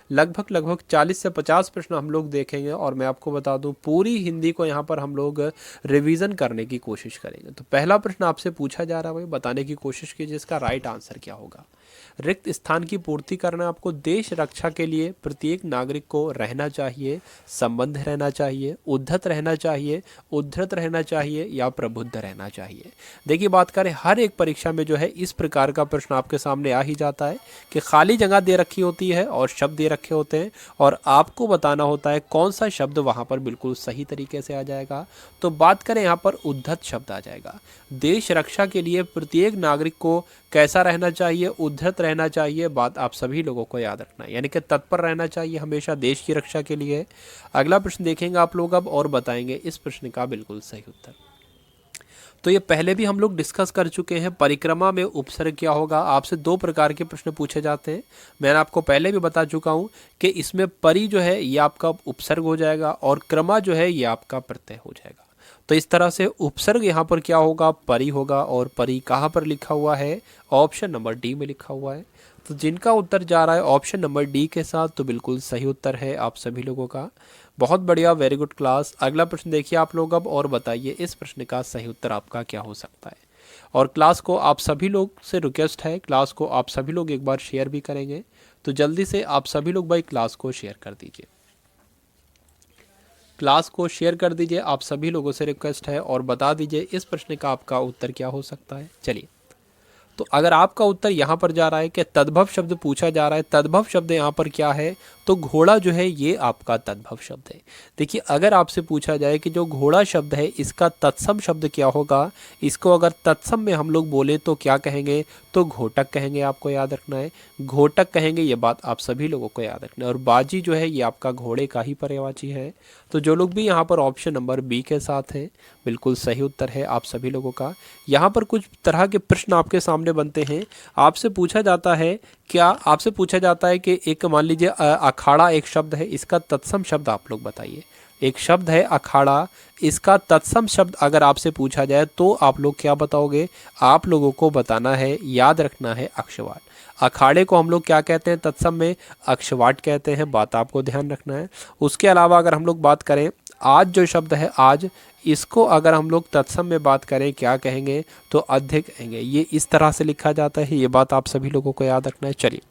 लगभग लगभग 40 से 50 प्रश्न हम लोग देखेंगे और मैं आपको बता दूं पूरी हिंदी को यहाँ पर हम लोग रिवीजन करने की कोशिश करेंगे। तो पहला प्रश्न आपसे पूछा जा रहा है भाई, बताने की कोशिश कीजिए इसका राइट आंसर क्या होगा। रिक्त स्थान की पूर्ति करना आपको देश रक्षा के लिए प्रत्येक नागरिक को रहना चाहिए, संबंध रहना चाहिए, उद्धत रहना चाहिए, उद्धृत रहना चाहिए या प्रबुद्ध रहना चाहिए। देखिए बात करें हर एक परीक्षा में जो है इस प्रकार का प्रश्न आपके सामने आ ही जाता है कि खाली जगह दे रखी होती है और शब्द दे रखे होते हैं और आपको बताना होता है कौन सा शब्द वहां पर बिल्कुल सही तरीके से आ जाएगा। तो बात करें यहाँ पर उद्धत शब्द आ जाएगा। देश रक्षा के लिए प्रत्येक नागरिक को कैसा रहना चाहिए, उद्धत रहना चाहिए। बात आप सभी लोगों को याद रखना है, यानी कि तत्पर रहना चाहिए हमेशा देश की रक्षा के लिए। अगला प्रश्न देखेंगे आप लोग अब और बताएंगे इस प्रश्न का बिल्कुल सही उत्तर। तो ये पहले भी हम लोग डिस्कस कर चुके हैं, परिक्रमा में उपसर्ग क्या होगा। आपसे दो प्रकार के प्रश्न पूछे जाते हैं, मैंने आपको पहले भी बता चुका हूँ कि इसमें परि जो है ये आपका उपसर्ग हो जाएगा और क्रमा जो है ये आपका प्रत्यय हो जाएगा। तो इस तरह से उपसर्ग यहाँ पर क्या होगा, परि होगा। और परि कहाँ पर लिखा हुआ है, ऑप्शन नंबर डी में लिखा हुआ है। तो जिनका उत्तर जा रहा है ऑप्शन नंबर डी के साथ, तो बिल्कुल सही उत्तर है आप सभी लोगों का। बहुत बढ़िया, वेरी गुड क्लास। अगला प्रश्न देखिए आप लोग अब और बताइए इस प्रश्न का सही उत्तर आपका क्या हो सकता है। और क्लास को आप सभी लोग से रिक्वेस्ट है, क्लास को आप सभी लोग एक बार शेयर भी करेंगे, तो जल्दी से आप सभी लोग भाई क्लास को शेयर कर दीजिए। क्लास को शेयर कर दीजिए, आप सभी लोगों से रिक्वेस्ट है और बता दीजिए इस प्रश्न का आपका उत्तर क्या हो सकता है। चलिए, तो अगर आपका उत्तर यहाँ पर जा रहा है कि तद्भव शब्द पूछा जा रहा है, तद्भव शब्द यहाँ पर क्या है, तो घोड़ा जो है ये आपका तद्भव शब्द है। देखिए अगर आपसे पूछा जाए कि जो घोड़ा शब्द है इसका तत्सम शब्द क्या होगा, इसको अगर तत्सम में हम लोग बोले तो क्या कहेंगे, तो घोटक कहेंगे। आपको याद रखना है, घोटक कहेंगे, ये बात आप सभी लोगों को याद रखना है। और बाजी जो है ये आपका घोड़े का ही पर्यायवाची है। तो जो लोग भी यहाँ पर ऑप्शन नंबर बी के साथ हैं, बिल्कुल सही उत्तर है आप सभी लोगों का। यहाँ पर कुछ तरह के प्रश्न आपके सामने बनते हैं। आपसे पूछा जाता है, क्या आपसे पूछा जाता है कि एक मान लीजिए अखाड़ा एक शब्द है, इसका तत्सम शब्द आप लोग बताइए। एक शब्द है अखाड़ा, इसका तत्सम शब्द अगर आपसे पूछा जाए तो आप लोग क्या बताओगे, आप लोगों को बताना है, याद रखना है अक्षवाट। अखाड़े को हम लोग क्या कहते हैं तत्सम में, अक्षवाट कहते हैं, बात आपको ध्यान रखना है। उसके अलावा अगर हम लोग बात करें आज जो शब्द है आज, इसको अगर हम लोग तत्सम में बात करें क्या कहेंगे, तो अध्य कहेंगे। ये इस तरह से लिखा जाता है, ये बात आप सभी लोगों को याद रखना है। चलिए,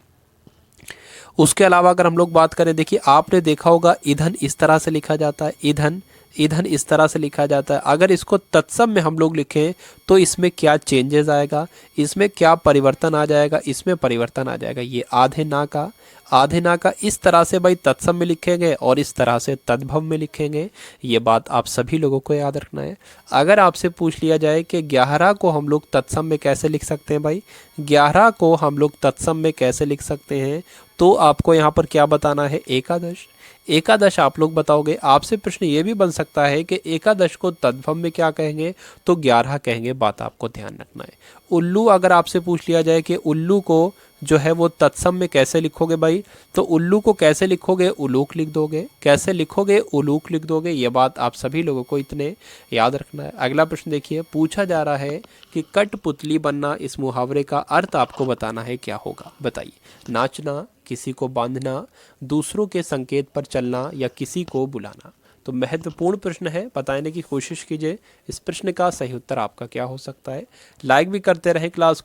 उसके अलावा अगर हम लोग बात करें, देखिए आपने देखा होगा ईंधन इस तरह से लिखा जाता है, ईंधन, ईंधन इस तरह से लिखा जाता है। अगर इसको तत्सम में हम लोग लिखें तो इसमें क्या चेंजेस आएगा, इसमें क्या परिवर्तन आ जाएगा, इसमें परिवर्तन आ जाएगा। ये आधे ना का, आधे ना का इस तरह से भाई तत्सम में लिखेंगे और इस तरह से तद्भव में लिखेंगे। ये बात आप सभी लोगों को याद रखना है। अगर आपसे पूछ लिया जाए कि 11 को हम लोग तत्सम में कैसे लिख सकते हैं भाई, 11 को हम लोग तत्सम में कैसे लिख सकते हैं, तो आपको यहाँ पर क्या बताना है, एकादश। एकादश आप लोग बताओगे। आपसे प्रश्न ये भी बन सकता है कि एकादश को तद्भव में क्या कहेंगे, तो 11 कहेंगे, बात आपको ध्यान रखना है। उल्लू अगर आपसे पूछ लिया जाए कि उल्लू को जो है वो तत्सम में कैसे लिखोगे भाई, तो उल्लू को कैसे लिखोगे, उलूक लिख दोगे। कैसे लिखोगे, उलूक लिख दोगे। ये बात आप सभी लोगों को इतने याद रखना है। अगला प्रश्न देखिए, पूछा जा रहा है कि कठपुतली बनना, इस मुहावरे का अर्थ आपको बताना है क्या होगा, बताइए। नाचना, किसी को बांधना, दूसरों के संकेत पर चलना या किसी को बुलाना। तो महत्वपूर्ण प्रश्न है, बताने की कोशिश कीजिए इस प्रश्न का सही उत्तर आपका क्या हो सकता है। लाइक भी करते रहें क्लास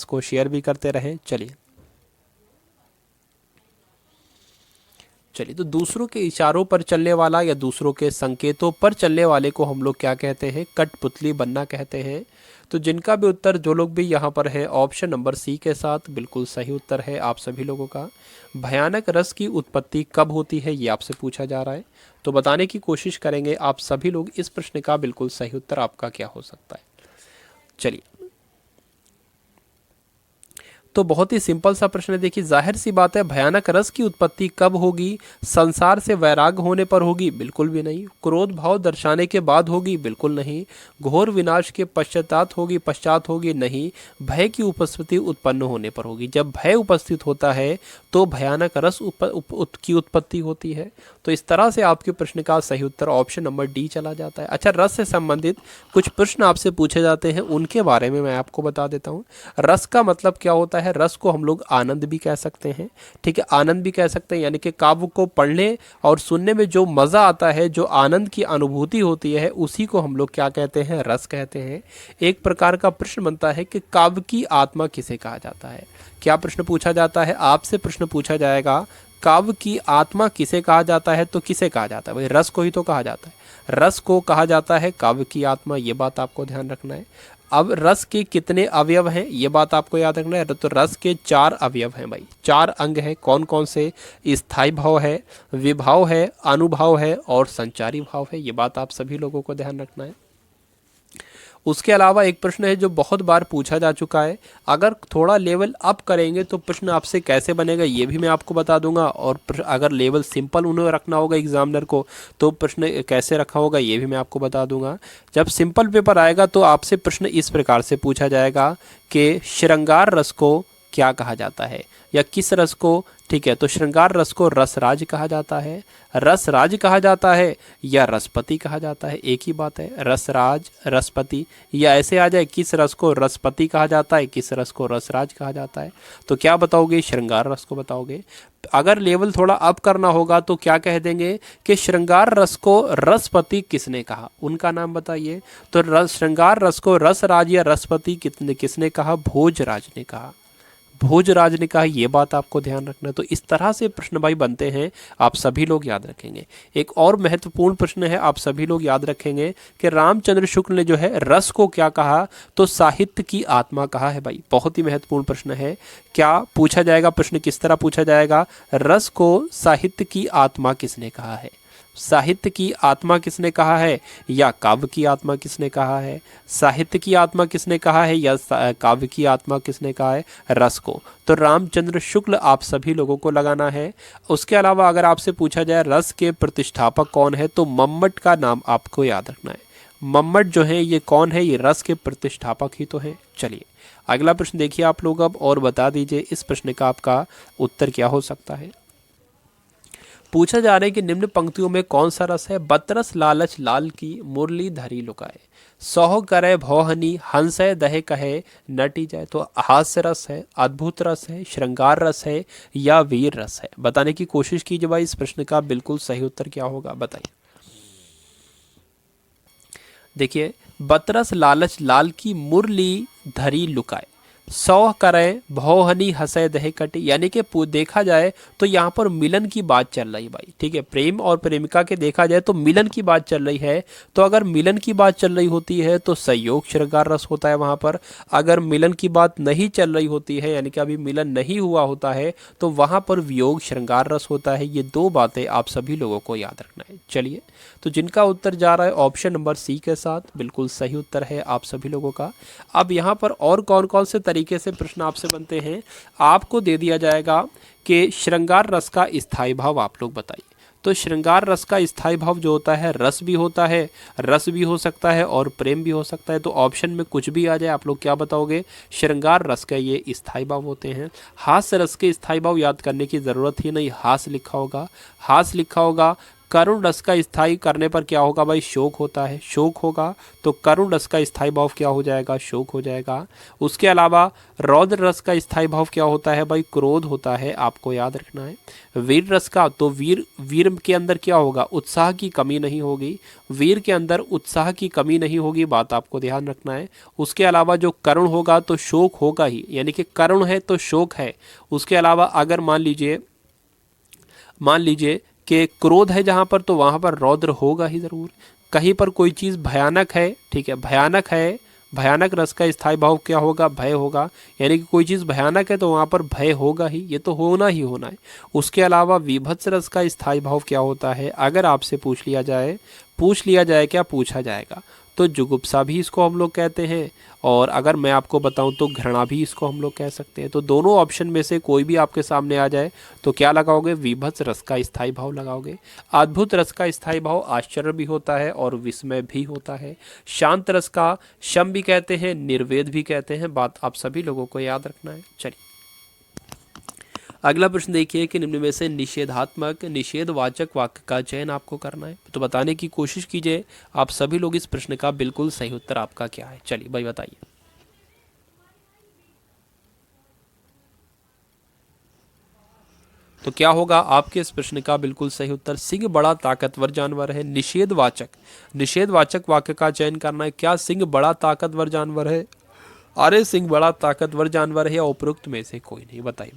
को शेयर भी करते रहें। चलिए, तो दूसरों के इशारों पर चलने वाला या दूसरों के संकेतों पर चलने वाले को हम लोग क्या कहते हैं, कठपुतली बनना कहते हैं। तो जिनका भी उत्तर, जो लोग भी यहाँ पर है ऑप्शन नंबर सी के साथ, बिल्कुल सही उत्तर है आप सभी लोगों का। भयानक रस की उत्पत्ति कब होती है, ये आपसे पूछा जा रहा है, तो बताने की कोशिश करेंगे आप सभी लोग इस प्रश्न का बिल्कुल सही उत्तर आपका क्या हो सकता है। चलिए, तो बहुत ही सिंपल सा प्रश्न है। देखिए जाहिर सी बात है, भयानक रस की उत्पत्ति कब होगी, संसार से वैराग होने पर होगी, बिल्कुल भी नहीं। क्रोध भाव दर्शाने के बाद होगी, बिल्कुल नहीं। घोर विनाश के पश्चात होगी, नहीं। भय की उपस्थिति उत्पन्न होने पर होगी। जब भय उपस्थित होता है तो भयानक रस की उत्पत्ति होती है। तो इस तरह से आपके प्रश्न का सही उत्तर ऑप्शन नंबर डी चला जाता है। अच्छा, रस से संबंधित कुछ प्रश्न आपसे पूछे जाते हैं, उनके बारे में मैं आपको बता देता हूँ। रस का मतलब क्या होता है, है रस को हम लोग आनंद भी कह सकते हैं, ठीक है, आनंद भी कह सकते हैं, यानी कि काव्य को पढ़ने और सुनने में जो मज़ा आता है, जो आनंद की अनुभूति होती है, उसी को हम लोग क्या कहते हैं, रस कहते हैं। एक प्रकार का प्रश्न बनता है कि काव्य की आत्मा किसे कहा जाता है। क्या प्रश्न पूछा जाता है, आपसे प्रश्न पूछा जाएगा काव्य की आत्मा किसे कहा जाता है, तो किसे कहा जाता है भाई, रस को ही तो कहा जाता है, रस को कहा जाता है काव्य की आत्मा, ये बात आपको ध्यान रखना है। अब रस के कितने अवयव हैं, ये बात आपको याद रखना है। तो रस के 4 अवयव हैं भाई, 4 अंग हैं। कौन कौन से, स्थायी भाव है, विभाव है, अनुभाव है और संचारी भाव है, ये बात आप सभी लोगों को ध्यान रखना है। उसके अलावा एक प्रश्न है जो बहुत बार पूछा जा चुका है, अगर थोड़ा लेवल अप करेंगे तो प्रश्न आपसे कैसे बनेगा ये भी मैं आपको बता दूंगा, और अगर लेवल सिंपल उन्हें रखना होगा एग्जामिनर को तो प्रश्न कैसे रखा होगा ये भी मैं आपको बता दूंगा। जब सिंपल पेपर आएगा तो आपसे प्रश्न इस प्रकार से पूछा जाएगा कि श्रृंगार रस को क्या कहा जाता है, या किस रस को, ठीक है, तो श्रृंगार रस को रसराज कहा जाता है, रसराज कहा जाता है या रसपति कहा जाता है, एक ही बात है, रसराज रसपति, या ऐसे आ जाए किस रस को रसपति कहा जाता है, किस रस को रसराज कहा जाता है। तो क्या बताओगे, श्रृंगार रस को बताओगे। अगर लेवल थोड़ा अप करना होगा तो क्या कह देंगे कि श्रृंगार रस को रसपति किसने कहा, उनका नाम बताइए। तो श्रृंगार रस को रसराज या रसपति किसने कहा, भोजराज ने कहा, भोजराज ने कहा, ये बात आपको ध्यान रखना है। तो इस तरह से प्रश्न भाई बनते हैं, आप सभी लोग याद रखेंगे। एक और महत्वपूर्ण प्रश्न है, आप सभी लोग याद रखेंगे कि रामचंद्र शुक्ल ने जो है रस को क्या कहा, तो साहित्य की आत्मा कहा है भाई। बहुत ही महत्वपूर्ण प्रश्न है। क्या पूछा जाएगा, प्रश्न किस तरह पूछा जाएगा, रस को साहित्य की आत्मा किसने कहा है, साहित्य की आत्मा किसने कहा है या काव्य की आत्मा किसने कहा है, साहित्य की आत्मा किसने कहा है या काव्य की आत्मा किसने कहा है, रस को। तो रामचंद्र शुक्ल आप सभी लोगों को लगाना है। उसके अलावा अगर आपसे पूछा जाए रस के प्रतिष्ठापक कौन है, तो मम्मट का नाम आपको याद रखना है। मम्मट जो है ये कौन है, ये रस के प्रतिष्ठापक ही तो हैं। चलिए अगला प्रश्न देखिए आप लोग अब, और बता दीजिए इस प्रश्न का आपका उत्तर क्या हो सकता है। पूछा जा रहा है कि निम्न पंक्तियों में कौन सा रस है, बतरस लालच लाल की मुरली धरी लुकाए, सौह करे भौहनी हंसय दहे कहे नटी जाए। तो हास्य रस है, अद्भुत रस है, श्रृंगार रस है या वीर रस है, बताने की कोशिश कीजिए भाई। इस प्रश्न का बिल्कुल सही उत्तर क्या होगा बताइए। देखिए, बतरस लालच लाल की मुरली धरी लुकाए, सौ करे भौहनी हंसे दहे कटी, यानी कि देखा जाए तो यहाँ पर मिलन की बात चल रही भाई, ठीक है, प्रेम और प्रेमिका के देखा जाए तो मिलन की बात चल रही है। तो अगर मिलन की बात चल रही होती है तो संयोग श्रृंगार रस होता है वहाँ पर। अगर मिलन की बात नहीं चल रही होती है, यानी कि अभी मिलन नहीं हुआ होता है, तो वहाँ पर वियोग श्रृंगार रस होता है। ये 2 बातें आप सभी लोगों को याद रखना है। चलिए, तो जिनका उत्तर जा रहा है ऑप्शन नंबर सी के साथ, बिल्कुल सही उत्तर है आप सभी लोगों का। अब यहाँ पर और कौन कौन से तरीके से प्रश्न आपसे बनते हैं, आपको दे दिया जाएगा कि श्रृंगार रस का स्थायी भाव आप लोग बताइए। तो श्रृंगार रस का स्थायी भाव जो होता है, रस भी होता है, रस भी हो सकता है और प्रेम भी हो सकता है। तो ऑप्शन में कुछ भी आ जाए, आप लोग क्या बताओगे, श्रृंगार रस का ये स्थायी भाव होते हैं। हास्य रस के स्थायी भाव याद करने की जरूरत ही नहीं, हास्य लिखा होगा, हास्य लिखा होगा। करुण रस का स्थायी करने पर क्या होगा भाई, शोक होता है, शोक होगा। तो करुण रस का स्थायी भाव क्या हो जाएगा, शोक हो जाएगा। उसके अलावा रौद्र रस का स्थायी भाव क्या होता है भाई, क्रोध होता है, आपको याद रखना है। वीर रस का, तो वीर के अंदर क्या होगा, उत्साह की कमी नहीं होगी, वीर के अंदर उत्साह की कमी नहीं होगी, बात आपको ध्यान रखना है। उसके अलावा जो करुण होगा तो शोक होगा ही, यानी कि करुण है तो शोक है। उसके अलावा अगर मान लीजिए कि क्रोध है जहाँ पर, तो वहाँ पर रौद्र होगा ही ज़रूर। कहीं पर कोई चीज़ भयानक है, ठीक है, भयानक है, भयानक रस का स्थायी भाव क्या होगा, भय होगा, यानी कि कोई चीज़ भयानक है तो वहाँ पर भय होगा ही, ये तो होना ही होना है। उसके अलावा विभत्स रस का स्थायी भाव क्या होता है, अगर आपसे पूछ लिया जाए क्या पूछा जाएगा, तो जुगुप्सा भी इसको हम लोग कहते हैं, और अगर मैं आपको बताऊं तो घृणा भी इसको हम लोग कह सकते हैं। तो दोनों ऑप्शन में से कोई भी आपके सामने आ जाए तो क्या लगाओगे, विभत्स रस का स्थायी भाव लगाओगे। अद्भुत रस का स्थायी भाव आश्चर्य भी होता है और विस्मय भी होता है। शांत रस का शम भी कहते हैं, निर्वेद भी कहते हैं, बात आप सभी लोगों को याद रखना है। चलिए अगला प्रश्न देखिए कि निम्न में से निषेधात्मक निषेधवाचक वाक्य का चयन आपको करना है। तो बताने की कोशिश कीजिए आप सभी लोग इस प्रश्न का बिल्कुल सही उत्तर आपका क्या है। चलिए भाई बताइए। तो क्या होगा आपके इस प्रश्न का बिल्कुल सही उत्तर सिंह बड़ा ताकतवर जानवर है। निषेधवाचक वाक्य का चयन करना है। क्या सिंह बड़ा ताकतवर जानवर है? अरे सिंह बड़ा ताकतवर जानवर है या उपरोक्त में से कोई नहीं? बताइए।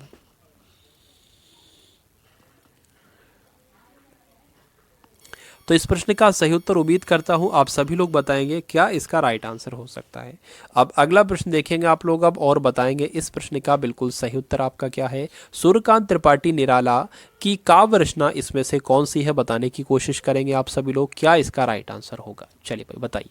तो इस प्रश्न का सही उत्तर उम्मीद करता हूं आप सभी लोग बताएंगे क्या इसका राइट आंसर हो सकता है। अब अगला प्रश्न देखेंगे आप लोग अब और बताएंगे इस प्रश्न का बिल्कुल सही उत्तर आपका क्या है। सूर्यकांत त्रिपाठी निराला की काव्य रचना इसमें से कौन सी है बताने की कोशिश करेंगे आप सभी लोग, क्या इसका राइट आंसर होगा। चलिए भाई बताइए।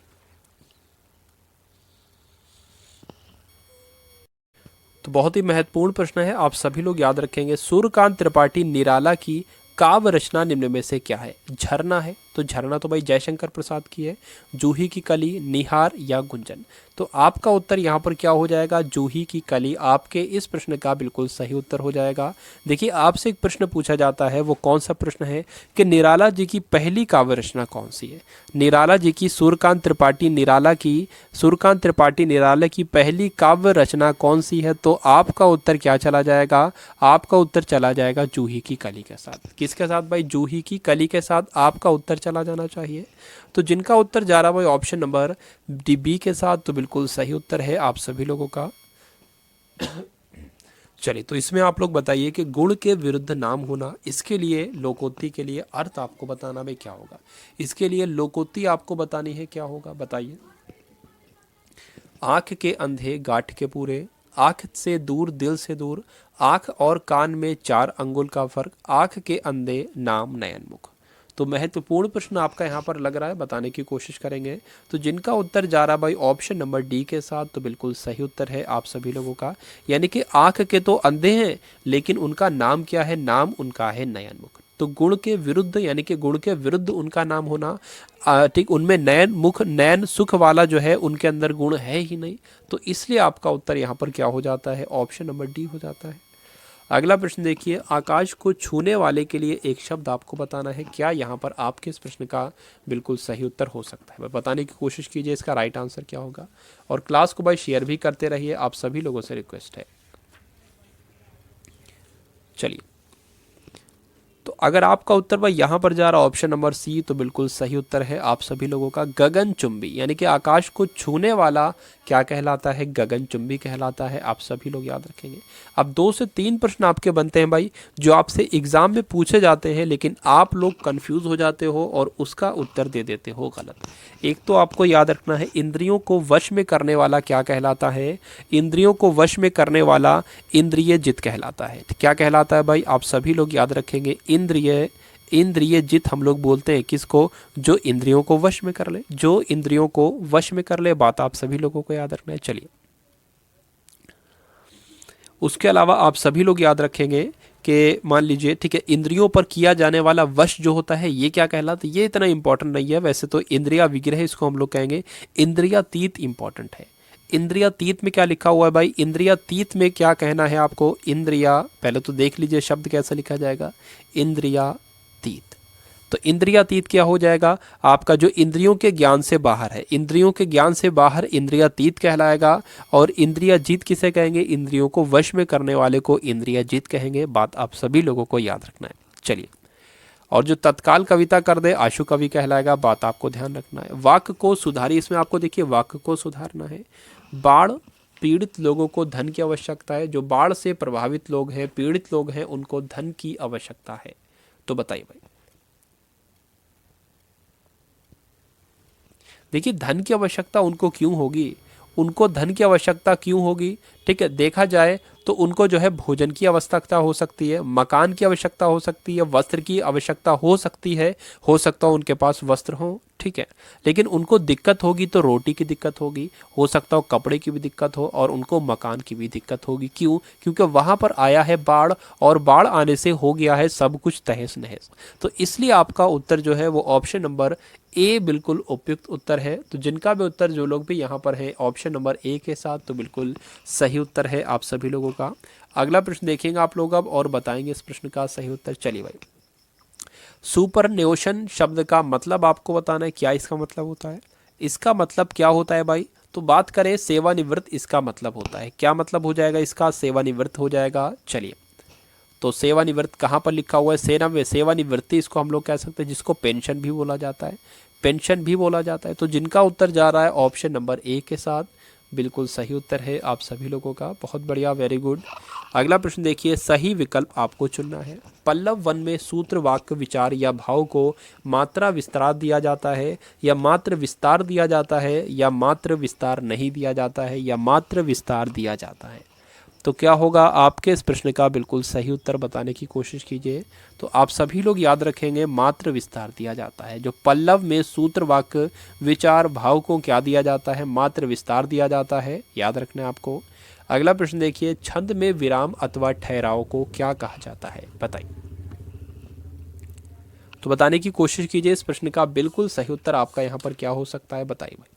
तो बहुत ही महत्वपूर्ण प्रश्न है, आप सभी लोग याद रखेंगे। सूर्यकांत त्रिपाठी निराला की काव्य रचना निम्न में से क्या है? झरना है, तो झरना तो भाई जयशंकर प्रसाद की है। जूही की कली, निहार या गुंजन? तो आपका उत्तर यहाँ पर क्या हो जाएगा? जूही की कली आपके इस प्रश्न का बिल्कुल सही उत्तर हो जाएगा। देखिए आपसे एक प्रश्न पूछा जाता है, वो कौन सा प्रश्न है कि निराला जी की पहली काव्य रचना कौन सी है? निराला जी की सूर्यकांत त्रिपाठी निराला की पहली काव्य रचना कौन सी है? तो आपका उत्तर क्या चला जाएगा? आपका उत्तर चला जाएगा जूही की कली के साथ। किसके साथ भाई? जूही की कली के साथ आपका उत्तर चला जाना चाहिए। तो जिनका उत्तर जा रहा भाई ऑप्शन नंबर डी बी के साथ, तो बिल्कुल सही उत्तर है आप सभी लोगों का। चलिए तो इसमें आप लोग बताइए कि गुण के विरुद्ध नाम होना, इसके लिए लोकोक्ति के लिए अर्थ आपको बताना में क्या होगा? इसके लिए लोकोक्ति आपको बतानी है, क्या होगा बताइए। आंख के अंधे गांठ के पूरे, आंख से दूर दिल से दूर, आंख और कान में 4 अंगुल का फर्क, आंख के अंधे नाम नयन मुख। तो महत्वपूर्ण प्रश्न आपका यहाँ पर लग रहा है, बताने की कोशिश करेंगे। तो जिनका उत्तर जा रहा भाई ऑप्शन नंबर डी के साथ, तो बिल्कुल सही उत्तर है आप सभी लोगों का। यानी कि आंख के तो अंधे हैं लेकिन उनका नाम क्या है? नाम उनका है नयन मुख। तो गुण के विरुद्ध यानी कि गुण के विरुद्ध उनका नाम होना, ठीक, उनमें नयन मुख नयन सुख वाला जो है उनके अंदर गुण है ही नहीं। तो इसलिए आपका उत्तर यहाँ पर क्या हो जाता है? ऑप्शन नंबर डी हो जाता है। अगला प्रश्न देखिए, आकाश को छूने वाले के लिए एक शब्द आपको बताना है। क्या यहाँ पर आपके इस प्रश्न का बिल्कुल सही उत्तर हो सकता है? बताने की कोशिश कीजिए इसका राइट आंसर क्या होगा। और क्लास को भाई शेयर भी करते रहिए, आप सभी लोगों से रिक्वेस्ट है। चलिए तो अगर आपका उत्तर भाई यहाँ पर जा रहा ऑप्शन नंबर सी, तो बिल्कुल सही उत्तर है आप सभी लोगों का। गगनचुंबी यानी कि आकाश को छूने वाला क्या कहलाता है? गगनचुंबी कहलाता है, आप सभी लोग याद रखेंगे। अब 2 से 3 प्रश्न आपके बनते हैं भाई जो आपसे एग्जाम में पूछे जाते हैं, लेकिन आप लोग कंफ्यूज हो जाते हो और उसका उत्तर दे देते हो गलत। एक तो आपको याद रखना है, इंद्रियों को वश में करने वाला क्या कहलाता है? इंद्रियों को वश में करने वाला इंद्रिय जित कहलाता है। क्या कहलाता है भाई? आप सभी लोग याद रखेंगे। इंद्रिय जित हम लोग बोलते हैं किसको? जो इंद्रियों को वश में कर ले, जो इंद्रियों को वश में कर ले। बात आप सभी लोगों को याद रखना है। चलिए उसके अलावा आप सभी लोग याद रखेंगे कि मान लीजिए, ठीक है, इंद्रियों पर किया जाने वाला वश जो होता है ये क्या कहलाता है? ये इतना इंपॉर्टेंट नहीं है वैसे तो, इंद्रिया विग्रह इसको हम लोग कहेंगे। इंद्रियातीत इंपॉर्टेंट है। इंद्रियातीत में क्या लिखा हुआ है भाई? इंद्रियातीत में क्या कहना है आपको? इंद्रिया, पहले तो देख लीजिए शब्द कैसा लिखा जाएगा, इंद्रियातीत। तो इंद्रियातीत क्या हो जाएगा? आपका जो इंद्रियों के ज्ञान से बाहर है, इंद्रियों के ज्ञान से बाहर इंद्रियातीत कहलाएगा। और इंद्रियाजीत किसे कहेंगे? इंद्रियों को वश में करने वाले को इंद्रियाजीत कहेंगे। बात आप सभी लोगों को याद रखना है। चलिए, और जो तत्काल कविता कर दे आशु कवि कहलाएगा। बात आपको ध्यान रखना है। वाक्य को सुधारी, इसमें आपको देखिए वाक्य को सुधारना है। बाढ़ पीड़ित लोगों को धन की आवश्यकता है। जो बाढ़ से प्रभावित लोग हैं, पीड़ित लोग हैं, उनको धन की आवश्यकता है। तो बताइए भाई, देखिए धन की आवश्यकता उनको क्यों होगी? उनको धन की आवश्यकता क्यों होगी? ठीक है, देखा जाए तो उनको जो है भोजन की आवश्यकता हो सकती है, मकान की आवश्यकता हो सकती है, वस्त्र की आवश्यकता हो सकती है, हो सकता हो उनके पास वस्त्र हो, ठीक है। लेकिन उनको दिक्कत होगी तो रोटी की दिक्कत होगी, हो सकता हो कपड़े की भी दिक्कत हो, और उनको मकान की भी दिक्कत होगी। क्यों? क्योंकि वहाँ पर आया है बाढ़, और बाढ़ आने से हो गया है सब कुछ तहस नहस। तो इसलिए आपका उत्तर जो है वो ऑप्शन नंबर ए बिल्कुल उपयुक्त उत्तर है। तो जिनका भी उत्तर, जो लोग भी यहाँ पर है ऑप्शन नंबर ए के साथ, तो बिल्कुल सही उत्तर है आप सभी लोगों का। अगला प्रश्न देखेंगे आप लोग अब और बताएंगे इस प्रश्न का सही उत्तर। चलिए भाई, सुपरन्योशन शब्द का मतलब आपको बताना है। क्या इसका मतलब होता है? इसका मतलब क्या होता है भाई? तो बात करें सेवानिवृत्त, इसका मतलब होता है। क्या मतलब हो जाएगा इसका? सेवानिवृत्त हो जाएगा। चलिए तो सेवानिवृत्त कहाँ पर लिखा हुआ है? सेना में। सेवानिवृत्ति इसको हम लोग कह सकते हैं, जिसको पेंशन भी बोला जाता है, पेंशन भी बोला जाता है। तो जिनका उत्तर जा रहा है ऑप्शन नंबर ए के साथ, बिल्कुल सही उत्तर है आप सभी लोगों का। बहुत बढ़िया, वेरी गुड। अगला प्रश्न देखिए, सही विकल्प आपको चुनना है। पल्लव वन में सूत्र, वाक्य, विचार या भाव को मात्रा विस्तार दिया जाता है, या मात्र विस्तार दिया जाता है, या मात्र विस्तार नहीं दिया जाता है, या मात्र विस्तार दिया जाता है। तो क्या होगा आपके इस प्रश्न का? बिल्कुल सही उत्तर बताने की कोशिश कीजिए। तो आप सभी लोग याद रखेंगे मात्र विस्तार दिया जाता है। जो पल्लव में सूत्र, वाक्य, विचार, भाव को क्या दिया जाता है? मात्र विस्तार दिया जाता है, याद रखना है आपको। अगला प्रश्न देखिए, छंद में विराम अथवा ठहराव को क्या कहा जाता है? बताइए। तो बताने की कोशिश कीजिए इस प्रश्न का। बिल्कुल सही उत्तर आपका यहाँ पर क्या हो सकता है? बताइए भाई।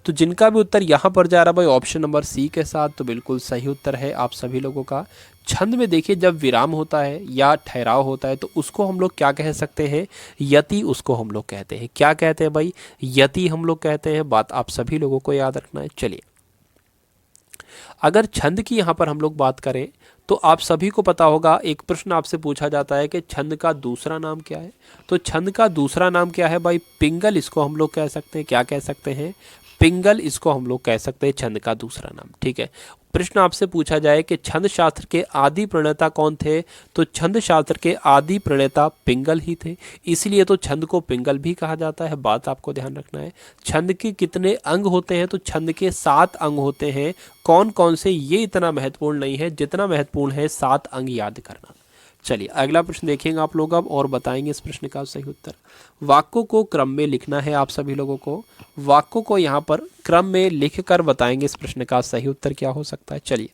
तो जिनका भी उत्तर यहाँ पर जा रहा है भाई ऑप्शन नंबर सी के साथ, तो बिल्कुल सही उत्तर है आप सभी लोगों का। छंद में देखिए जब विराम होता है या ठहराव होता है तो उसको हम लोग क्या कह सकते हैं? यति उसको हम लोग कहते हैं। क्या कहते हैं भाई? यति हम लोग कहते हैं। बात आप सभी लोगों को याद रखना है। चलिए, अगर छंद की यहाँ पर हम लोग बात करें तो आप सभी को पता होगा, एक प्रश्न आपसे पूछा जाता है कि छंद का दूसरा नाम क्या है? तो छंद का दूसरा नाम क्या है भाई? पिंगल इसको हम लोग कह सकते हैं। क्या कह सकते हैं? पिंगल इसको हम लोग कह सकते हैं, छंद का दूसरा नाम। ठीक है। प्रश्न आपसे पूछा जाए कि छंद शास्त्र के आदि प्रणेता कौन थे? तो छंद शास्त्र के आदि प्रणेता पिंगल ही थे, इसलिए तो छंद को पिंगल भी कहा जाता है। बात आपको ध्यान रखना है। छंद के कितने अंग होते हैं? तो छंद के 7 अंग होते हैं। कौन कौन से, ये इतना महत्वपूर्ण नहीं है, जितना महत्वपूर्ण है 7 अंग याद करना। चलिए अगला प्रश्न देखेंगे आप लोग अब और बताएंगे इस प्रश्न का सही उत्तर। वाक्यों को क्रम में लिखना है आप सभी लोगों को। वाक्यों को यहाँ पर क्रम में लिखकर बताएंगे इस प्रश्न का सही उत्तर क्या हो सकता है। चलिए,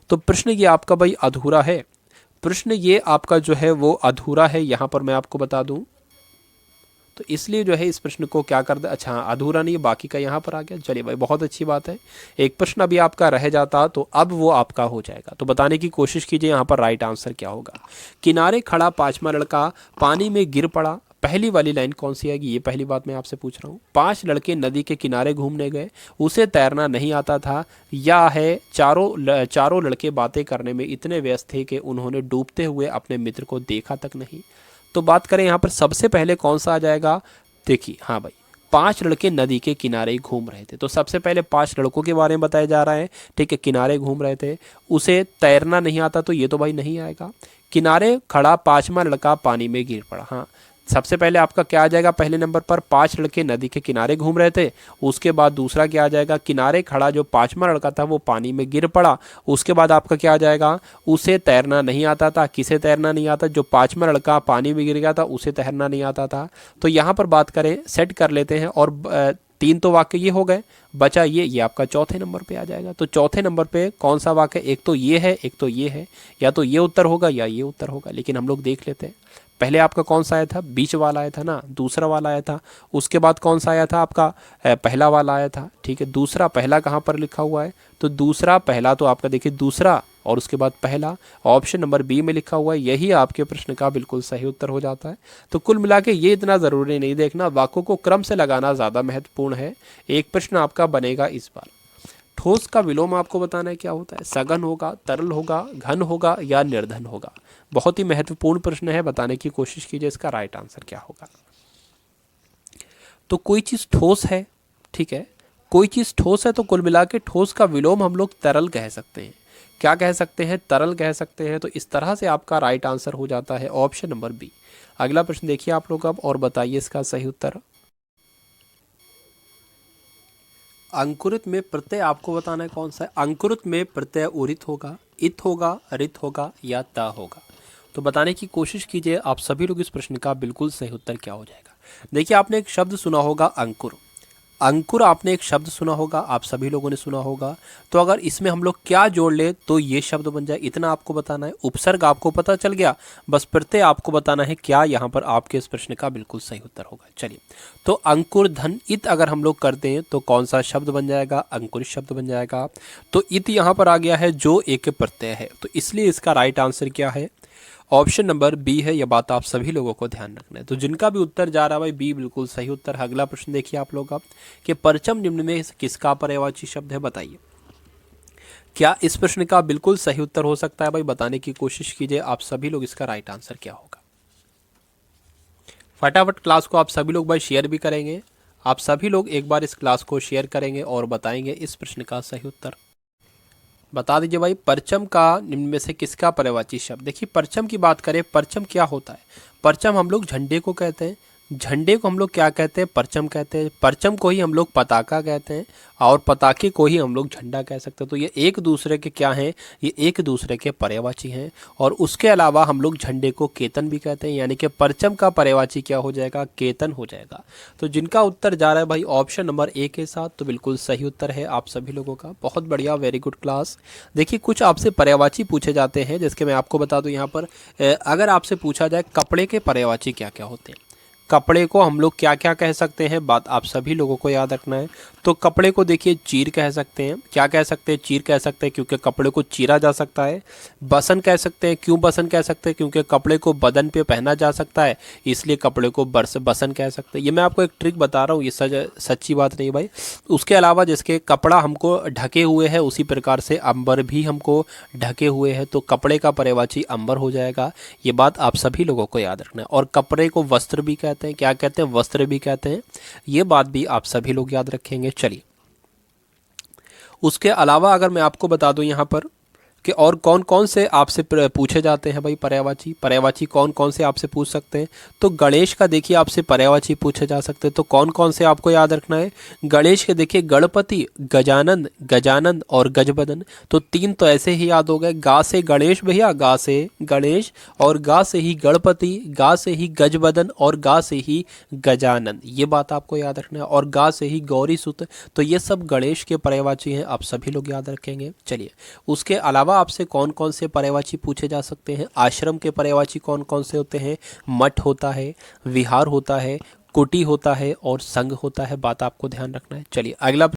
तो प्रश्न ये आपका भाई अधूरा है। प्रश्न ये आपका जो है वो अधूरा है, यहाँ पर मैं आपको बता दूं। तो इसलिए जो है इस प्रश्न को क्या कर दे, अच्छा अधूरा नहीं, बाकी का यहाँ पर आ गया। चलिए भाई, बहुत अच्छी बात है। एक प्रश्न अभी आपका रह जाता तो अब वो आपका हो जाएगा। तो बताने की कोशिश कीजिए यहाँ पर राइट आंसर क्या होगा। किनारे खड़ा 5वां लड़का पानी में गिर पड़ा। पहली वाली लाइन कौन सी आएगी? ये पहली बात मैं आपसे पूछ रहा हूँ। 5 लड़के नदी के किनारे घूमने गए, उसे तैरना नहीं आता था। या है चारों लड़के बातें करने में इतने व्यस्त थे कि उन्होंने डूबते हुए अपने मित्र को देखा तक नहीं। तो बात करें यहाँ पर सबसे पहले कौन सा आ जाएगा? देखिए, हाँ भाई, 5 लड़के नदी के किनारे घूम रहे थे। तो सबसे पहले 5 लड़कों के बारे में बताया जा रहा है। ठीक है, किनारे घूम रहे थे, उसे तैरना नहीं आता, तो ये तो भाई नहीं आएगा। किनारे खड़ा 5वां लड़का पानी में गिर पड़ा। हाँ, सबसे पहले आपका क्या आ जाएगा? पहले नंबर पर 5 लड़के नदी के किनारे घूम रहे थे। उसके बाद दूसरा क्या आ जाएगा? किनारे खड़ा जो 5वां लड़का था वो पानी में गिर पड़ा। उसके बाद आपका क्या आ जाएगा? उसे तैरना नहीं आता था। किसे तैरना नहीं आता? जो 5वां लड़का पानी में गिर गया था उसे तैरना नहीं आता था। तो यहाँ पर बात करें, सेट कर लेते हैं, और 3 तो वाक्य ये हो गए, बचा ये आपका चौथे नंबर पे आ जाएगा। तो चौथे नंबर पे कौन सा वाक्य? एक तो ये है, एक तो ये है। या तो ये उत्तर होगा या ये उत्तर होगा, लेकिन हम लोग देख लेते हैं। पहले आपका कौन सा आया था? बीच वाला आया था ना, दूसरा वाला आया था। उसके बाद कौन सा आया था आपका? पहला वाला आया था। ठीक है, दूसरा पहला कहाँ पर लिखा हुआ है? तो दूसरा पहला तो आपका देखिए दूसरा और उसके बाद पहला, ऑप्शन नंबर बी में लिखा हुआ है। यही आपके प्रश्न का बिल्कुल सही उत्तर हो जाता है। तो कुल मिला के ये इतना ज़रूरी नहीं देखना, वाक्यों को क्रम से लगाना ज़्यादा महत्वपूर्ण है। एक प्रश्न आपका बनेगा इस बार। ठोस का विलोम आपको बताना है क्या होता है? सघन होगा, तरल होगा, घन होगा या निर्धन होगा? बहुत ही महत्वपूर्ण प्रश्न है, बताने की कोशिश कीजिए इसका राइट आंसर क्या होगा। तो कोई चीज़ ठोस है, ठीक है, कोई चीज़ ठोस है तो कुल मिला के ठोस का विलोम हम लोग तरल कह सकते हैं। क्या कह सकते हैं? तरल कह सकते हैं। तो इस तरह से आपका राइट आंसर हो जाता है ऑप्शन नंबर बी। अगला प्रश्न देखिए आप लोग अब और बताइए इसका सही उत्तर। अंकुरित में प्रत्यय आपको बताना है कौन सा है। अंकुरित में प्रत्यय उरित होगा, इत होगा, रित होगा या ता होगा? तो बताने की कोशिश कीजिए आप सभी लोग इस प्रश्न का बिल्कुल सही उत्तर क्या हो जाएगा। देखिए, आपने एक शब्द सुना होगा अंकुर। अंकुर आपने एक शब्द सुना होगा, आप सभी लोगों ने सुना होगा। तो अगर इसमें हम लोग क्या जोड़ ले तो ये शब्द बन जाए, इतना आपको बताना है। उपसर्ग आपको पता चल गया, बस प्रत्यय आपको बताना है क्या यहाँ पर आपके इस प्रश्न का बिल्कुल सही उत्तर होगा। चलिए, तो अंकुर धन इत अगर हम लोग करते हैं तो कौन सा शब्द बन जाएगा? अंकुरित शब्द बन जाएगा। तो इत यहाँ पर आ गया है जो एक प्रत्यय है, तो इसलिए इसका राइट आंसर क्या है? ऑप्शन नंबर बी है। यह बात आप सभी लोगों को ध्यान रखना है। तो जिनका भी उत्तर जा रहा है भाई बी बिल्कुल सही उत्तर है। अगला प्रश्न देखिए आप लोग अब कि परचम निम्न में किसका पर्यायवाची शब्द है? बताइए। क्या इस प्रश्न का बिल्कुल सही उत्तर हो सकता है भाई? बताने की कोशिश कीजिए आप सभी लोग, इसका राइट आंसर क्या होगा। फटाफट क्लास को आप सभी लोग भाई शेयर भी करेंगे। आप सभी लोग एक बार इस क्लास को शेयर करेंगे और बताएंगे इस प्रश्न का सही उत्तर। बता दीजिए भाई, परचम का निम्न में से किसका पर्यायवाची शब्द? देखिए परचम की बात करें, परचम क्या होता है? परचम हम लोग झंडे को कहते हैं। झंडे को हम लोग क्या कहते हैं? परचम कहते हैं। परचम को ही हम लोग पताका कहते हैं और पताके को ही हम लोग झंडा कह सकते हैं। तो ये एक दूसरे के क्या हैं? ये एक दूसरे के पर्यायवाची हैं। और उसके अलावा हम लोग झंडे को केतन भी कहते हैं, यानी कि परचम का पर्यायवाची क्या हो जाएगा? केतन हो जाएगा। तो जिनका उत्तर जा रहा है भाई ऑप्शन नंबर ए के साथ, तो बिल्कुल सही उत्तर है आप सभी लोगों का। बहुत बढ़िया, वेरी गुड क्लास। देखिए कुछ आपसे पर्यायवाची पूछे जाते हैं, जिसके मैं आपको बता दूं यहाँ पर। अगर आपसे पूछा जाए कपड़े के पर्यायवाची क्या क्या होते हैं, कपड़े को हम लोग क्या क्या कह सकते हैं, बात आप सभी लोगों को याद रखना है। तो कपड़े को देखिए चीर कह सकते हैं। क्या कह सकते हैं? चीर कह सकते हैं, क्योंकि कपड़े को चीरा जा सकता है। बसन कह सकते हैं। क्यों बसन कह सकते हैं? क्योंकि कपड़े को बदन पे पहना जा सकता है, इसलिए कपड़े को बसन कह सकते हैं। ये मैं आपको एक ट्रिक बता रहा हूँ, ये सच्ची बात नहीं भाई। उसके अलावा जिसके कपड़ा हमको ढके हुए है, उसी प्रकार से अंबर भी हमको ढके हुए है, तो कपड़े का पर्यायवाची अंबर हो जाएगा। ये बात आप सभी लोगों को याद रखना है। और कपड़े को वस्त्र भी कहते हैं। क्या कहते हैं? वस्त्र भी कहते हैं। ये बात भी आप सभी लोग याद रखेंगे। चलिए उसके अलावा अगर मैं आपको बता दूं यहाँ पर कि और कौन कौन से आपसे पूछे जाते हैं भाई पर्यायवाची। पर्यायवाची कौन कौन से आपसे पूछ सकते हैं? तो गणेश का देखिए आपसे पर्यायवाची पूछे जा सकते हैं। तो कौन कौन से आपको याद रखना है? गणेश के देखिए गणपति, गजानन, गजानंद और गजबदन। तो तीन तो ऐसे ही याद हो गए। गा से गणेश भैया, गा से गणेश, और गा से ही गणपति, गा से ही गजबदन और गा से ही गजानन। ये बात आपको याद रखना है। और गा से ही गौरी सुत। तो ये सब गणेश के पर्यायवाची हैं, आप सभी लोग याद रखेंगे। चलिए उसके अलावा आपसे कौन कौन से पर्यायवाची पूछे जा सकते हैं? आश्रम के पर्यायवाची कौन कौन से होते हैं? मठ होता है, विहार होता है, कुटी होता है और संघ होता है। बात आपको ध्यान रखना है। चलिए अगला,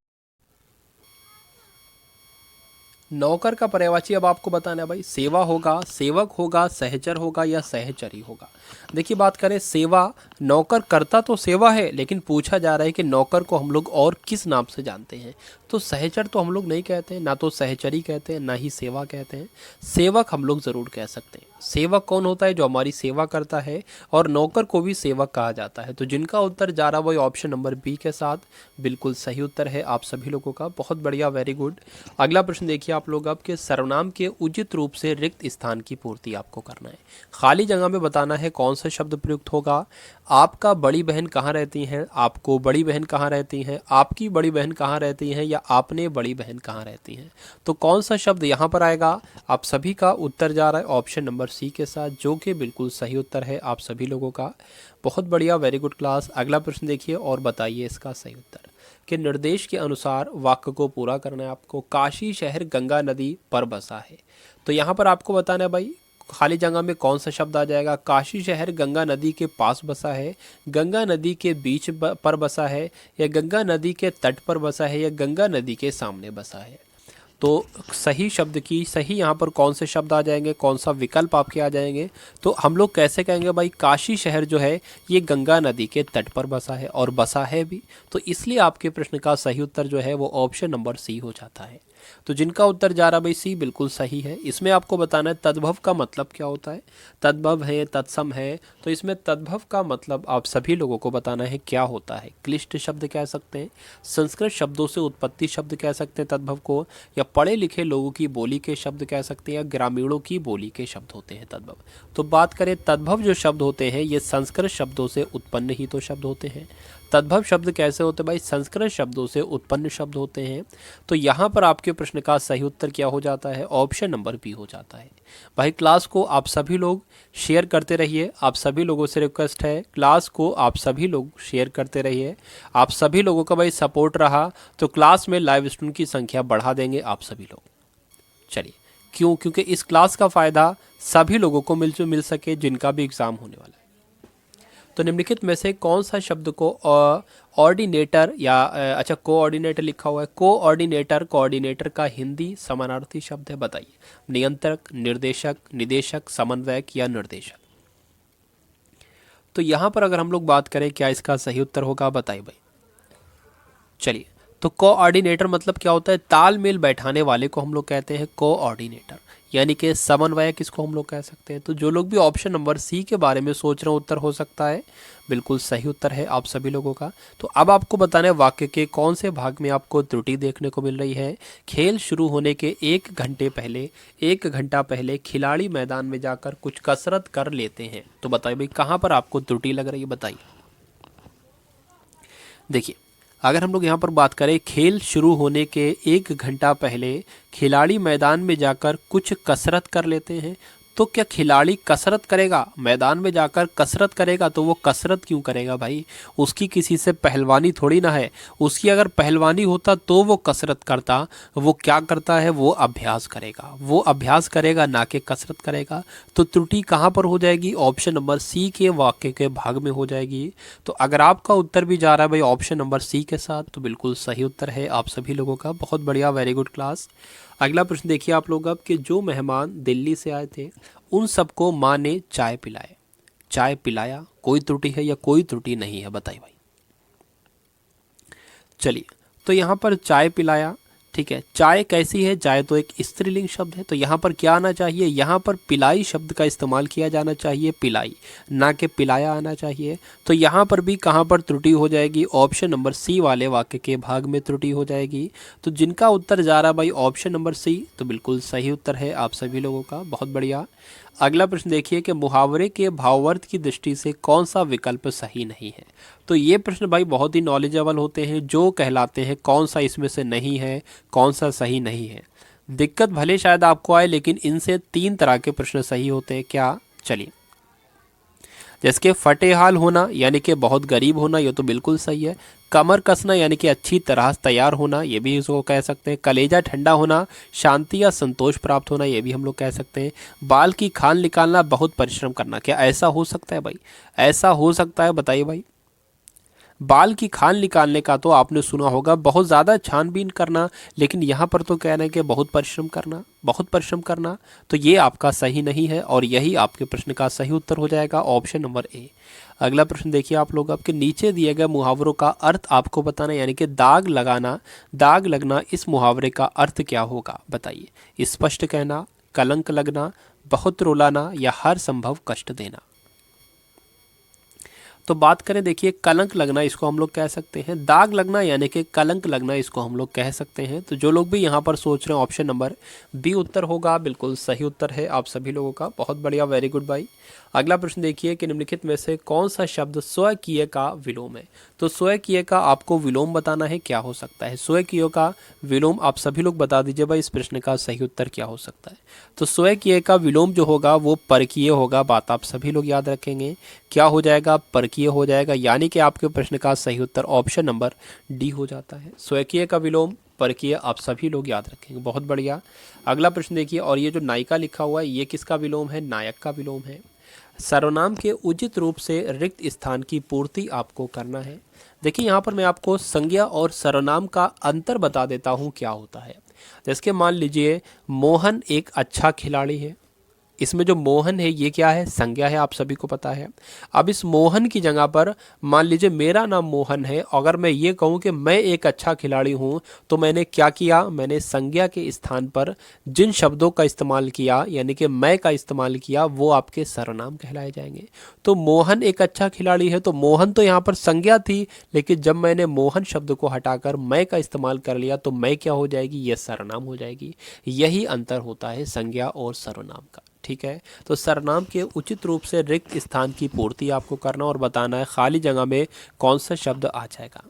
नौकर का पर्यायवाची अब आपको बताना है भाई। सेवा होगा, सेवक होगा, सहचर होगा या सहचरी होगा। देखिए बात करें सेवा, नौकर करता तो सेवा है, लेकिन पूछा जा रहा है कि नौकर को हम लोग और किस नाम से जानते हैं। तो सहचर तो हम लोग नहीं कहते हैं, ना तो सहचरी कहते हैं, ना ही सेवा कहते हैं। सेवक हम लोग ज़रूर कह सकते हैं। सेवक कौन होता है? जो हमारी सेवा करता है। और नौकर को भी सेवक कहा जाता है। तो जिनका उत्तर जा रहा है वही ऑप्शन नंबर बी के साथ बिल्कुल सही उत्तर है आप सभी लोगों का। बहुत बढ़िया, वेरी गुड। अगला प्रश्न देखिए आप लोग अब के सर्वनाम के उचित रूप से रिक्त स्थान की पूर्ति आपको करना है। खाली जगह में बताना है कौन सा शब्द प्रयुक्त होगा। आपका बड़ी बहन कहाँ रहती हैं? आपको बड़ी बहन कहाँ रहती हैं? आपकी बड़ी बहन कहाँ रहती हैं? या आपने बड़ी बहन कहाँ रहती हैं? तो कौन सा शब्द यहाँ पर आएगा? आप सभी का उत्तर जा रहा है ऑप्शन नंबर सी के साथ, जो कि बिल्कुल सही उत्तर है आप सभी लोगों का। बहुत बढ़िया, वेरी गुड क्लास। अगला प्रश्न देखिए और बताइए इसका सही उत्तर। कि निर्देश के अनुसार वाक्य को पूरा करना है आपको। काशी शहर गंगा नदी पर बसा है। तो यहाँ पर आपको बताना है भाई खाली जगह में कौन सा शब्द आ जाएगा। काशी शहर गंगा नदी के पास बसा है, गंगा नदी के बीच पर बसा है, या गंगा नदी के तट पर बसा है, या गंगा नदी के सामने बसा है। तो सही शब्द की सही यहाँ पर कौन से शब्द आ जाएंगे, कौन सा विकल्प आपके आ जाएंगे? तो हम लोग कैसे कहेंगे भाई काशी शहर जो है ये गंगा नदी के तट पर बसा है, और बसा है भी। तो इसलिए आपके प्रश्न का सही उत्तर जो है वो ऑप्शन नंबर सी हो जाता है। तो जिनका उत्तर जा रहा भाई सी बिल्कुल सही है। इसमें आपको बताना है तद्भव का मतलब क्या होता है। तद्भव है, तत्सम है, तो इसमें तद्भव का मतलब आप सभी लोगों को बताना है क्या होता है। क्लिष्ट शब्द कह सकते हैं, संस्कृत शब्दों से उत्पत्ति शब्द कह सकते हैं तद्भव को, या पढ़े लिखे लोगों की बोली के शब्द कह सकते हैं, या ग्रामीणों की बोली के शब्द होते हैं तद्भव। तो बात करें तद्भव जो शब्द होते हैं ये संस्कृत शब्दों से उत्पन्न ही तो शब्द होते हैं। तद्भव शब्द कैसे होते हैं भाई? संस्कृत शब्दों से उत्पन्न शब्द होते हैं। तो यहाँ पर आपके प्रश्न का सही उत्तर क्या हो जाता है? ऑप्शन नंबर बी हो जाता है। भाई क्लास को आप सभी लोग शेयर करते रहिए। आप सभी लोगों से रिक्वेस्ट है क्लास को आप सभी लोग शेयर करते रहिए। आप सभी लोगों का भाई सपोर्ट रहा तो क्लास में लाइव स्टूडेंट की संख्या बढ़ा देंगे आप सभी लोग। चलिए क्यों? क्योंकि इस क्लास का फ़ायदा सभी लोगों को मिल सके जिनका भी एग्ज़ाम होने वाला है। तो निम्नलिखित में से कौन सा शब्द को ऑर्डिनेटर या अच्छा कोऑर्डिनेटर लिखा हुआ है। कोऑर्डिनेटर, कोऑर्डिनेटर का हिंदी समानार्थी शब्द है, बताइए। नियंत्रक, निर्देशक, निदेशक, समन्वयक या निर्देशक। तो यहाँ पर अगर हम लोग बात करें क्या इसका सही उत्तर होगा, बताइए भाई। चलिए तो कोऑर्डिनेटर मतलब क्या होता है, तालमेल बैठाने वाले को हम लोग कहते हैं कोऑर्डिनेटर, यानी कि समन्वयक इसको हम लोग कह सकते हैं। तो जो लोग भी ऑप्शन नंबर सी के बारे में सोच रहे हैं उत्तर हो सकता है, बिल्कुल सही उत्तर है आप सभी लोगों का। तो अब आपको बताना है वाक्य के कौन से भाग में आपको त्रुटि देखने को मिल रही है। खेल शुरू होने के 1 घंटा पहले खिलाड़ी मैदान में जाकर कुछ कसरत कर लेते हैं। तो बताइए भाई कहाँ पर आपको त्रुटि लग रही है, बताइए। देखिए अगर हम लोग यहाँ पर बात करें, खेल शुरू होने के 1 घंटा पहले खिलाड़ी मैदान में जाकर कुछ कसरत कर लेते हैं, तो क्या खिलाड़ी कसरत करेगा, मैदान में जाकर कसरत करेगा? तो वो कसरत क्यों करेगा भाई, उसकी किसी से पहलवानी थोड़ी ना है। उसकी अगर पहलवानी होता तो वो कसरत करता। वो क्या करता है, वो अभ्यास करेगा, वो अभ्यास करेगा ना कि कसरत करेगा। तो त्रुटि कहाँ पर हो जाएगी, ऑप्शन नंबर सी के वाक्य के भाग में हो जाएगी। तो अगर आपका उत्तर भी जा रहा है भाई ऑप्शन नंबर सी के साथ, तो बिल्कुल सही उत्तर है आप सभी लोगों का। बहुत बढ़िया, वेरी गुड क्लास। अगला प्रश्न देखिए आप लोग अब, कि जो मेहमान दिल्ली से आए थे उन सबको माँ ने चाय पिलाए, चाय पिलाया, कोई त्रुटि है या कोई त्रुटि नहीं है, बताइए भाई। चलिए तो यहाँ पर चाय पिलाया, ठीक है। चाय कैसी है, चाय तो एक स्त्रीलिंग शब्द है, तो यहाँ पर क्या आना चाहिए, यहाँ पर पिलाई शब्द का इस्तेमाल किया जाना चाहिए, पिलाई, ना कि पिलाया आना चाहिए। तो यहाँ पर भी कहाँ पर त्रुटि हो जाएगी, ऑप्शन नंबर सी वाले वाक्य के भाग में त्रुटि हो जाएगी। तो जिनका उत्तर जा रहा भाई ऑप्शन नंबर सी, तो बिल्कुल सही उत्तर है आप सभी लोगों का, बहुत बढ़िया। अगला प्रश्न देखिए कि मुहावरे के भावार्थ की दृष्टि से कौन सा विकल्प सही नहीं है। तो ये प्रश्न भाई बहुत ही नॉलेजेबल होते हैं, जो कहलाते हैं कौन सा इसमें से नहीं है, कौन सा सही नहीं है। दिक्कत भले शायद आपको आए, लेकिन इनसे 3 तरह के प्रश्न सही होते हैं। क्या, चलिए। जैसे कि फटे हाल होना यानी कि बहुत गरीब होना, ये तो बिल्कुल सही है। कमर कसना यानी कि अच्छी तरह से तैयार होना, ये भी इसको कह सकते हैं। कलेजा ठंडा होना, शांति या संतोष प्राप्त होना, ये भी हम लोग कह सकते हैं। बाल की खाल निकालना, बहुत परिश्रम करना, क्या ऐसा हो सकता है भाई, ऐसा हो सकता है, बताइए भाई। बाल की खाल निकालने का तो आपने सुना होगा, बहुत ज़्यादा छानबीन करना, लेकिन यहाँ पर तो कह रहे हैं कि बहुत परिश्रम करना, बहुत परिश्रम करना। तो ये आपका सही नहीं है और यही आपके प्रश्न का सही उत्तर हो जाएगा, ऑप्शन नंबर ए। अगला प्रश्न देखिए आप लोग, आपके नीचे दिए गए मुहावरों का अर्थ आपको बताना, यानी कि दाग लगाना, दाग लगना, इस मुहावरे का अर्थ क्या होगा, बताइए। स्पष्ट कहना, कलंक लगना, बहुत रुलाना या हर संभव कष्ट देना। तो बात करें, देखिए कलंक लगना इसको हम लोग कह सकते हैं, दाग लगना यानी कि कलंक लगना इसको हम लोग कह सकते हैं। तो जो लोग भी यहाँ पर सोच रहे हैं ऑप्शन नंबर बी उत्तर होगा, बिल्कुल सही उत्तर है आप सभी लोगों का, बहुत बढ़िया, वेरी गुड भाई। अगला प्रश्न देखिए कि निम्नलिखित में से कौन सा शब्द स्वकीय का विलोम है। तो स्वकीय का आपको विलोम बताना है, क्या हो सकता है स्वकीय का विलोम, आप सभी लोग बता दीजिए भाई इस प्रश्न का सही उत्तर क्या हो सकता है। तो स्वकीय का विलोम जो होगा वो परकीय होगा, बात आप सभी लोग याद रखेंगे। क्या हो जाएगा, परकीय हो जाएगा, यानी कि आपके प्रश्न का सही उत्तर ऑप्शन नंबर डी हो जाता है। स्वकीय का विलोम परकीय, आप सभी लोग याद रखेंगे, बहुत बढ़िया। अगला प्रश्न देखिए, और ये जो नायिका लिखा हुआ है ये किसका विलोम है, नायक का विलोम है। सर्वनाम के उचित रूप से रिक्त स्थान की पूर्ति आपको करना है। देखिए यहाँ पर मैं आपको संज्ञा और सर्वनाम का अंतर बता देता हूँ क्या होता है। जैसे कि मान लीजिए मोहन एक अच्छा खिलाड़ी है, इसमें जो मोहन है ये क्या है, संज्ञा है, आप सभी को पता है। अब इस मोहन की जगह पर मान लीजिए मेरा नाम मोहन है, अगर मैं ये कहूँ कि मैं एक अच्छा खिलाड़ी हूँ, तो मैंने क्या किया, मैंने संज्ञा के स्थान पर जिन शब्दों का इस्तेमाल किया यानी कि मैं का इस्तेमाल किया, वो आपके सर्वनाम कहलाए जाएंगे। तो मोहन एक अच्छा खिलाड़ी है, तो मोहन तो यहाँ पर संज्ञा थी, लेकिन जब मैंने मोहन शब्द को हटाकर मैं का इस्तेमाल कर लिया तो मैं क्या हो जाएगी, ये सर्वनाम हो जाएगी। यही अंतर होता है संज्ञा और सर्वनाम का, ठीक है। तो सर्वनाम के उचित रूप से रिक्त स्थान की पूर्ति आपको करना और बताना है खाली जगह में कौन सा शब्द आ जाएगा।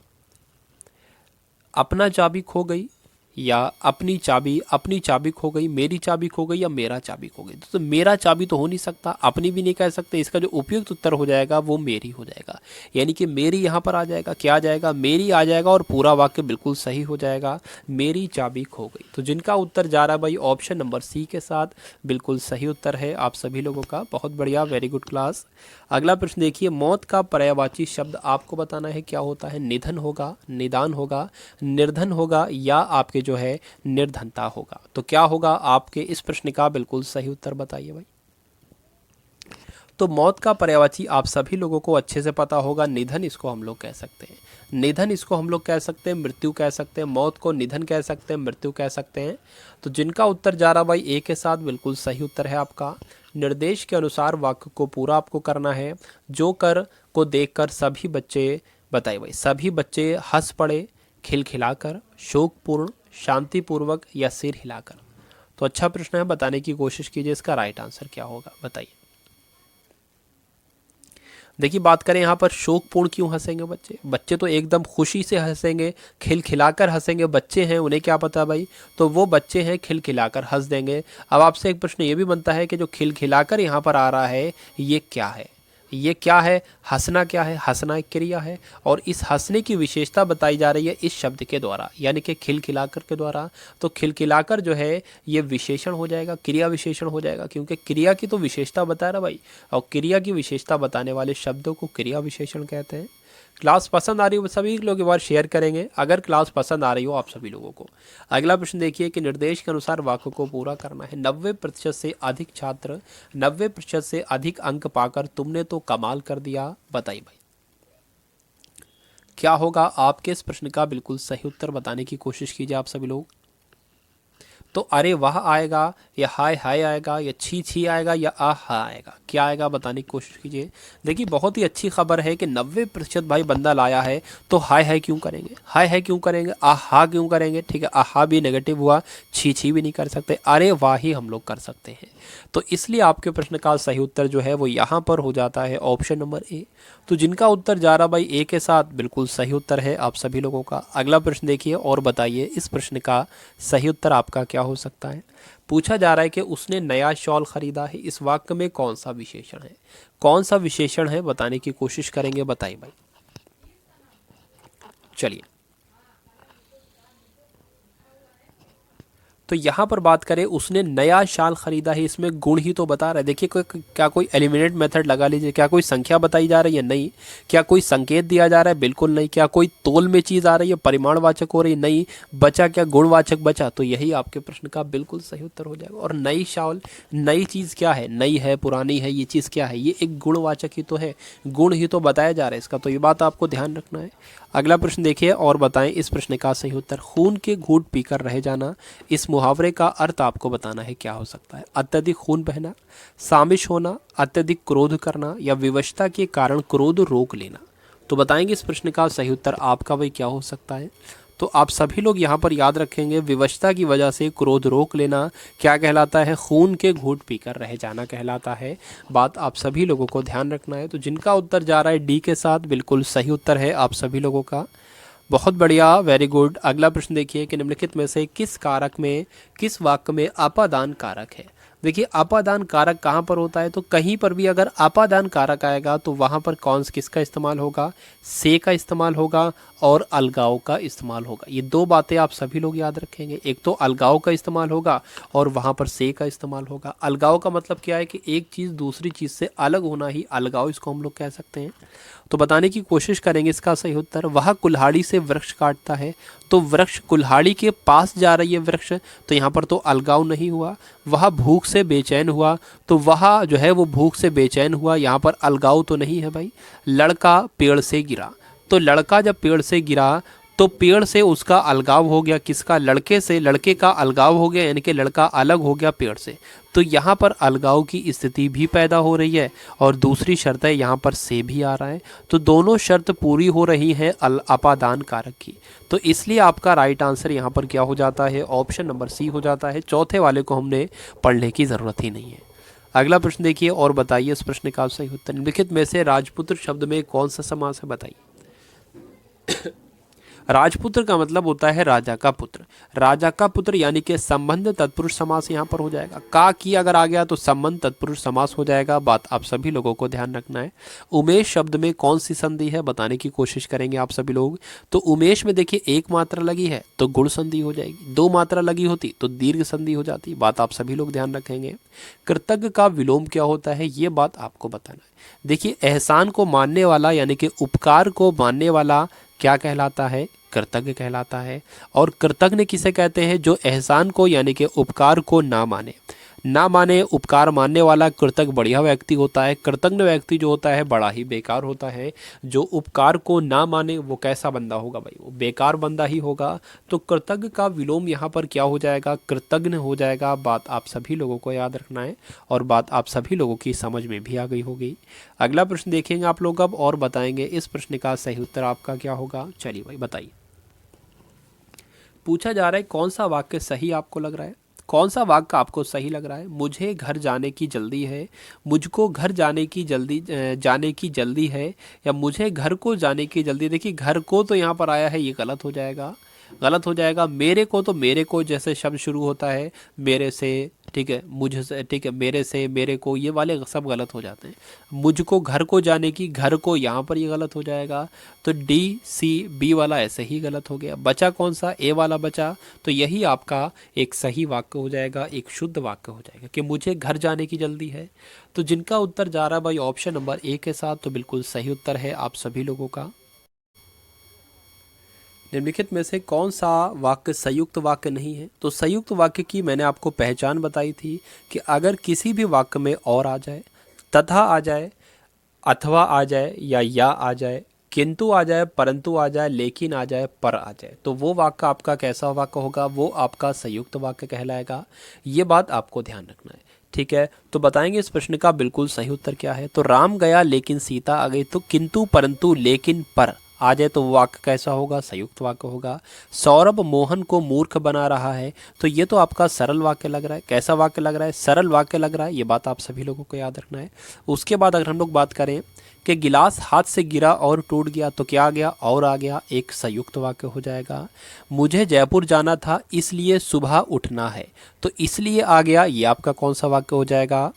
अपना चाबी खो गई या अपनी चाबी खो गई, मेरी चाबी खो गई या मेरा चाबी खो गई। तो मेरा चाबी तो हो नहीं सकता, अपनी भी नहीं कह सकते, इसका जो उपयुक्त उत्तर हो जाएगा वो मेरी हो जाएगा, यानी कि मेरी यहाँ पर आ जाएगा, क्या आ जाएगा, मेरी आ जाएगा और पूरा वाक्य बिल्कुल सही हो जाएगा, मेरी चाबी खो गई। तो जिनका उत्तर जा रहा है भाई ऑप्शन नंबर सी के साथ, बिल्कुल सही उत्तर है आप सभी लोगों का, बहुत बढ़िया, वेरी गुड क्लास। अगला प्रश्न देखिए, मौत का पर्यायवाची शब्द आपको बताना है क्या होता है, निधन होगा, निदान होगा, निर्धन होगा या आपके जो है निर्धनता होगा। तो क्या होगा आपके इस प्रश्न का बिल्कुल सही उत्तर बताइए भाई। तो मौत का पर्यायवाची आप सभी लोगों को अच्छे से पता होगा, निधन इसको हम लोग कह सकते हैं। निधन इसको हम लोग कह सकते हैं, मृत्यु कह सकते हैं, मौत को निधन कह सकते हैं, मृत्यु कह सकते हैं। तो जिनका उत्तर जा रहा भाई ए के साथ बिल्कुल सही उत्तर है आपका। निर्देश के अनुसार वाक्य को पूरा आपको करना है। जो कर को देखकर सभी बच्चे, बताइए भाई, सभी बच्चे हंस पड़े, खिलखिलाकर, शोकपूर्ण, शांतिपूर्वक या सिर हिलाकर। तो अच्छा प्रश्न है, बताने की कोशिश कीजिए इसका राइट आंसर क्या होगा, बताइए। देखिए बात करें यहाँ पर शोकपूर्ण क्यों हंसेंगे बच्चे? बच्चे तो एकदम खुशी से हंसेंगे, खिलखिलाकर हंसेंगे। बच्चे हैं, उन्हें क्या पता भाई, तो वो बच्चे हैं, खिलखिलाकर हंस देंगे। अब आपसे एक प्रश्न ये भी बनता है कि जो खिलखिलाकर यहाँ पर आ रहा है ये क्या है? ये क्या है? हंसना क्या है? हंसना एक क्रिया है और इस हंसने की विशेषता बताई जा रही है इस शब्द के द्वारा, यानी कि खिलखिलाकर के द्वारा। तो खिलखिलाकर जो है ये विशेषण हो जाएगा, क्रिया विशेषण हो जाएगा, क्योंकि क्रिया की तो विशेषता बता रहा भाई, और क्रिया की विशेषता बताने वाले शब्दों को क्रिया विशेषण कहते हैं। क्लास पसंद आ रही हो सभी लोग एक बार शेयर करेंगे अगर क्लास पसंद आ रही हो आप सभी लोगों को। अगला प्रश्न देखिए कि निर्देश के अनुसार वाक्य को पूरा करना है। 90% से अधिक छात्र 90% से अधिक अंक पाकर तुमने तो कमाल कर दिया, बताइए भाई क्या होगा आपके इस प्रश्न का बिल्कुल सही उत्तर बताने की कोशिश कीजिए आप सभी लोग। तो अरे वाह आएगा या हाय हाय आएगा या छी छी आएगा या आहा आएगा, क्या आएगा बताने की कोशिश कीजिए। देखिए बहुत ही अच्छी खबर है कि 90% भाई बंदा लाया है, तो हाय हाय क्यों करेंगे, हाय हाय क्यों करेंगे, आहा क्यों करेंगे, ठीक है आहा भी नेगेटिव हुआ, छी छी भी नहीं कर सकते, अरे वाह ही हम लोग कर सकते हैं। तो इसलिए आपके प्रश्न का सही उत्तर जो है वो यहाँ पर हो जाता है ऑप्शन नंबर ए। तो जिनका उत्तर जा रहा भाई ए के साथ बिल्कुल सही उत्तर है आप सभी लोगों का। अगला प्रश्न देखिए और बताइए इस प्रश्न का सही उत्तर आपका क्या हो सकता है। पूछा जा रहा है कि उसने नया शॉल खरीदा है, इस वाक्य में कौन सा विशेषण है, कौन सा विशेषण है बताने की कोशिश करेंगे, बताइए भाई। चलिए तो यहाँ पर बात करें उसने नया शाल खरीदा है, इसमें गुण ही तो बता रहा है। देखिए क्या कोई एलिमिनेट मेथड लगा लीजिए, क्या कोई संख्या बताई जा रही है, नहीं। क्या कोई संकेत दिया जा रहा है, बिल्कुल नहीं। क्या कोई तोल में चीज़ आ रही है, परिमाणवाचक हो रही है, नहीं। बचा क्या, गुणवाचक बचा, तो यही आपके प्रश्न का बिल्कुल सही उत्तर हो जाएगा। और नई शाल, नई चीज़ क्या है, नई है, पुरानी है, ये चीज़ क्या है, ये एक गुणवाचक ही तो है, गुण ही तो बताया जा रहा है इसका, तो ये बात आपको ध्यान रखना है। अगला प्रश्न देखिए और बताएं इस प्रश्न का सही उत्तर। खून के घूंट पीकर रह जाना, इस मुहावरे का अर्थ आपको बताना है क्या हो सकता है। अत्यधिक खून बहना, सामिश होना, अत्यधिक क्रोध करना या विवशता के कारण क्रोध रोक लेना। तो बताएंगे इस प्रश्न का सही उत्तर आपका भाई क्या हो सकता है। तो आप सभी लोग यहाँ पर याद रखेंगे विवशता की वजह से क्रोध रोक लेना क्या कहलाता है, खून के घूंट पीकर रह जाना कहलाता है। बात आप सभी लोगों को ध्यान रखना है। तो जिनका उत्तर जा रहा है डी के साथ बिल्कुल सही उत्तर है आप सभी लोगों का, बहुत बढ़िया, वेरी गुड। अगला प्रश्न देखिए कि निम्नलिखित में से किस कारक में, किस वाक्य में अपादान कारक है। देखिए अपादान कारक कहाँ पर होता है, तो कहीं पर भी अगर अपादान कारक आएगा तो वहाँ पर कौन किसका इस्तेमाल होगा, से का इस्तेमाल होगा और अलगाव का इस्तेमाल होगा। ये दो बातें आप सभी लोग याद रखेंगे, एक तो अलगाव का इस्तेमाल होगा और वहाँ पर से का इस्तेमाल होगा। अलगाव का मतलब क्या है कि एक चीज़ दूसरी चीज़ से अलग होना ही अलगाव इसको हम लोग कह सकते हैं। तो बताने की कोशिश करेंगे इसका सही उत्तर। वह कुल्हाड़ी से वृक्ष काटता है, तो वृक्ष कुल्हाड़ी के पास जा रही है वृक्ष, तो यहाँ पर तो अलगाव नहीं हुआ। वह भूख से बेचैन हुआ, तो वह जो है वो भूख से बेचैन हुआ, यहाँ पर अलगाव तो नहीं है भाई। लड़का पेड़ से गिरा, तो लड़का जब पेड़ से गिरा तो पेड़ से उसका अलगाव हो गया, किसका, लड़के से, लड़के का अलगाव हो गया, यानी कि लड़का अलग हो गया पेड़ से। तो यहाँ पर अलगाव की स्थिति भी पैदा हो रही है और दूसरी शर्त है यहाँ पर से भी आ रहा है, तो दोनों शर्त पूरी हो रही है अपादान कारक की। तो इसलिए आपका राइट आंसर यहाँ पर क्या हो जाता है, ऑप्शन नंबर सी हो जाता है। चौथे वाले को हमने पढ़ने की ज़रूरत ही नहीं है। अगला प्रश्न देखिए और बताइए इस प्रश्न का सही उत्तर। निम्नलिखित में से राजपुत्र शब्द में कौन सा समास है, बताइए। राजपुत्र का मतलब होता है राजा का पुत्र, राजा का पुत्र यानी कि संबंध तत्पुरुष समास यहाँ पर हो जाएगा। का की अगर आ गया तो संबंध तत्पुरुष समास हो जाएगा। बात आप सभी लोगों को ध्यान रखना है। उमेश शब्द में कौन सी संधि है बताने की कोशिश करेंगे आप सभी लोग। तो उमेश में देखिए एक मात्रा लगी है तो गुण संधि हो जाएगी, दो मात्रा लगी होती तो दीर्घ संधि हो जाती। बात आप सभी लोग ध्यान रखेंगे। कृतज्ञ का विलोम क्या होता है ये बात आपको बताना है। देखिए एहसान को मानने वाला यानी कि उपकार को मानने वाला क्या कहलाता है, कृतज्ञ कहलाता है। और कृतज्ञ किसे कहते हैं, जो एहसान को यानी कि उपकार को ना माने। ना माने उपकार मानने वाला कृतज्ञ बढ़िया व्यक्ति होता है, कृतज्ञ व्यक्ति जो होता है बड़ा ही बेकार होता है। जो उपकार को ना माने वो कैसा बंदा होगा भाई, वो बेकार बंदा ही होगा। तो कृतज्ञ का विलोम यहाँ पर क्या हो जाएगा, कृतज्ञ हो जाएगा। बात आप सभी लोगों को याद रखना है और बात आप सभी लोगों की समझ में भी आ गई होगी। अगला प्रश्न देखेंगे आप लोग अब और बताएंगे इस प्रश्न का सही उत्तर आपका क्या होगा। चलिए भाई बताइए। पूछा जा रहा है कौन सा वाक्य सही आपको लग रहा है, कौन सा वाक्य आपको सही लग रहा है। मुझे घर जाने की जल्दी है, मुझको घर जाने की जल्दी है, या मुझे घर को जाने की जल्दी। देखिए घर को तो यहाँ पर आया है, ये गलत हो जाएगा, गलत हो जाएगा। मेरे को तो मेरे को जैसे शब्द शुरू होता है मेरे से, ठीक है, मुझे से, ठीक है, मेरे से, मेरे को, ये वाले सब गलत हो जाते हैं। मुझको घर को जाने की, घर को यहाँ पर ये गलत हो जाएगा। तो डी सी बी वाला ऐसे ही गलत हो गया। बचा कौन सा, ए वाला बचा। तो यही आपका एक सही वाक्य हो जाएगा, एक शुद्ध वाक्य हो जाएगा कि मुझे घर जाने की जल्दी है। तो जिनका उत्तर जा रहा है भाई ऑप्शन नंबर ए के साथ, तो बिल्कुल सही उत्तर है आप सभी लोगों का। निम्नलिखित में से कौन सा वाक्य संयुक्त वाक्य नहीं है। तो संयुक्त वाक्य की मैंने आपको पहचान बताई थी कि अगर किसी भी वाक्य में और आ जाए, तथा आ जाए, अथवा आ जाए, या आ जाए, किंतु आ जाए, परंतु आ जाए, लेकिन आ जाए, पर आ जाए, तो वो वाक्य आपका कैसा वाक्य होगा, वो आपका संयुक्त वाक्य कहलाएगा। ये बात आपको ध्यान रखना है, ठीक है। तो बताएंगे इस प्रश्न का बिल्कुल सही उत्तर क्या है। तो राम गया लेकिन सीता आ गई, तो किंतु परंतु लेकिन पर आ जाए तो वाक्य कैसा होगा, संयुक्त वाक्य होगा। सौरभ मोहन को मूर्ख बना रहा है, तो ये तो आपका सरल वाक्य लग रहा है। कैसा वाक्य लग रहा है, सरल वाक्य लग रहा है। ये बात आप सभी लोगों को याद रखना है। उसके बाद अगर हम लोग बात करें कि गिलास हाथ से गिरा और टूट गया, तो क्या आ गया, और आ गया, एक संयुक्त वाक्य हो जाएगा। मुझे जयपुर जाना था इसलिए सुबह उठना है, तो इसलिए आ गया, ये आपका कौन सा वाक्य हो जाएगा,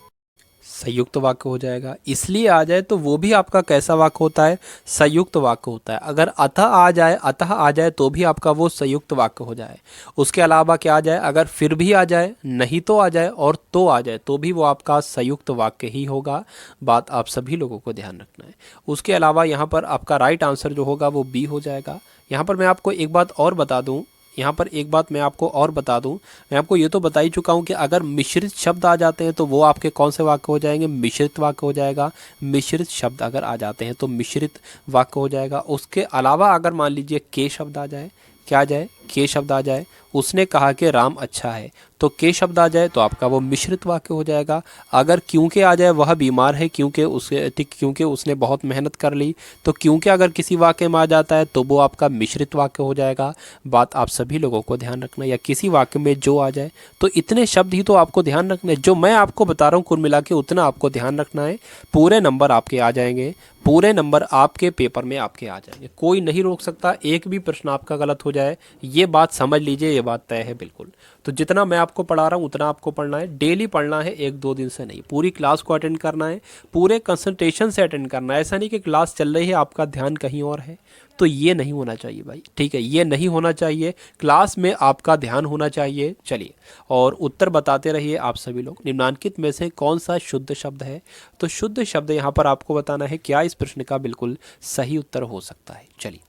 संयुक्त वाक्य हो जाएगा। इसलिए आ जाए तो वो भी आपका कैसा वाक्य होता है, संयुक्त वाक्य होता है। अगर अतः आ जाए तो भी आपका वो संयुक्त वाक्य हो जाए। उसके अलावा क्या आ जाए, अगर फिर भी आ जाए, नहीं तो आ जाए, और तो आ जाए, तो भी वो आपका संयुक्त वाक्य ही होगा। बात आप सभी लोगों को ध्यान रखना है। उसके अलावा यहाँ पर आपका राइट आंसर जो होगा वो बी हो जाएगा। यहाँ पर मैं आपको एक बात और बता दूँ, यहाँ पर एक बात मैं आपको और बता दूं, मैं आपको ये तो बता ही चुका हूँ कि अगर मिश्रित शब्द आ जाते हैं तो वो आपके कौन से वाक्य हो जाएंगे, मिश्रित वाक्य हो जाएगा। मिश्रित शब्द अगर आ जाते हैं तो मिश्रित वाक्य हो जाएगा। उसके अलावा अगर मान लीजिए के शब्द आ जाए, क्या आ जाए, के शब्द आ जाए, उसने कहा कि राम अच्छा है, तो के शब्द आ जाए तो आपका वो मिश्रित वाक्य हो जाएगा। अगर क्योंकि आ जाए, वह बीमार है क्योंकि उसने बहुत मेहनत कर ली, तो क्योंकि अगर किसी वाक्य में आ जाता है तो वो आपका मिश्रित वाक्य हो जाएगा। बात आप सभी लोगों को ध्यान रखना। या किसी वाक्य में जो आ जाए, तो इतने शब्द ही तो आपको ध्यान रखना है। जो मैं आपको बता रहा हूँ कुल मिला के उतना आपको ध्यान रखना है। पूरे नंबर आपके आ जाएंगे, पूरे नंबर आपके पेपर में आपके आ जाएंगे। कोई नहीं रोक सकता, एक भी प्रश्न आपका गलत हो जाए, ये बात समझ लीजिए, ये बात तय है बिल्कुल। तो जितना मैं आपको पढ़ा रहा हूँ उतना आपको पढ़ना है, डेली पढ़ना है, एक दो दिन से नहीं। पूरी क्लास को अटेंड करना है, पूरे कंसंट्रेशन से अटेंड करना है। ऐसा नहीं कि क्लास चल रही है आपका ध्यान कहीं और है, तो ये नहीं होना चाहिए भाई, ठीक है, ये नहीं होना चाहिए। क्लास में आपका ध्यान होना चाहिए। चलिए और उत्तर बताते रहिए आप सभी लोग। निम्नांकित में से कौन सा शुद्ध शब्द है। तो शुद्ध शब्द यहाँ पर आपको बताना है क्या इस प्रश्न का बिल्कुल सही उत्तर हो सकता है। चलिए